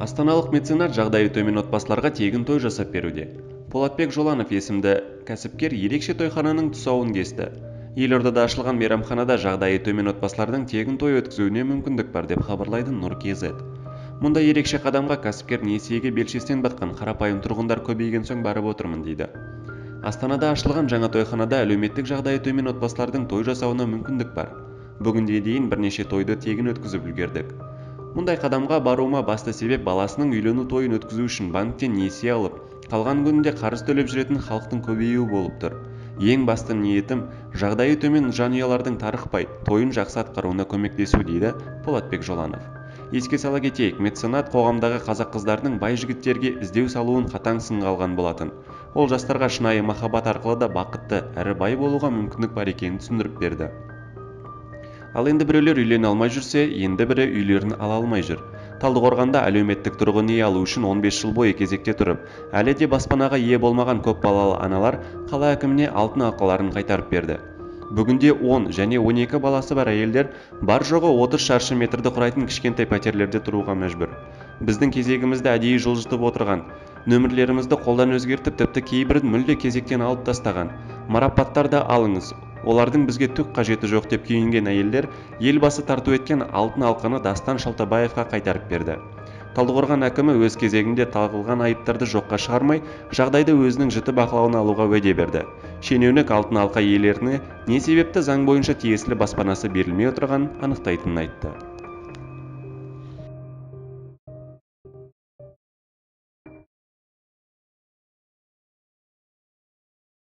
Астаналық меценат жағдайы төмен отбасыларға тегін той жасап беруде. Полатбек Жоланов есімді кәсіпкер ерекше тойхананың тұсауын кесті. Елордада ашылған мейрамханада жағдайы төмен отбасылардың тегін той өткізуіне мүмкіндік бар деп хабарлайды Нұр.kz. Мұндай ерекше қадамға кәсіпкер несиеге белшесінен батқан қарапайым тұрғындар көбейген соң барып отырмын дейді. Астанада ашылған жаңа тойханада әлеуметтік жағдайы төмен отбасылардың той жасауына мүмкіндік бар. Бүгінге дейін бірнеше тойды тегін өткізіп үлгердік. Мұндай қадамға баруыма басты себеп баласының үйлену тойын өткізу үшін банктен несие алып, қалған күнінде қарыз төлеп жүретін халықтың көбеюі болып тұр. Ең басты ниетім жағдайы төмен жанұялардың тарықпай, тойын жақсы атқаруына көмектесу дейді Полатбек Жоланов. Еске сала кетейік, меценат қоғамдағы қазақ қыздарының бай жігіттерге іздеу салуын қатаң сынға алған болатын. Ол жастарға шынайы махаббат арқылы да бақытты әрі бай болуға мүмкіндік бар екенін түсіндіріп берді. Ал енді біреулер үйлене алмай жүрсе, енді бірі үйлерін ала алмай жүр. Талдықорғанда әлеуметтік тұрғын үй алу үшін 15 жыл бойы кезекте тұрып, әлі де баспанаға ие болмаған көп балалы аналар қала әкіміне алтын алқаларын қайтарып берді. Бүгінде 10 және 12 баласы бар әйелдер бар жоғы 30 шаршы метрді құрайтын кішкентай пәтерлерде тұруға мәжбүр. Біздің кезегімізді әдейі жылжытып отырған, нөмірлерімізді қолдан өзгертіп, тіпті кейбірін мүлде кезектен алып тастаған. Марапаттарды алыңыз. Олардың бізге түк қажеті жоқ деп күйінген әйелдер елбасы тарту еткен алтын алқаны Дастан Шалтабаевқа қайтарып берді. Талдықорған әкімі өз кезегінде тағылған айыптарды жоққа шығармай, жағдайды өзінің жіті бақылауына алуға уәде берді. Шенеунік алтын алқа иелеріне не себепті заң бойынша тиесілі баспанасы берілмей отырғанын анықтайтынын айтты.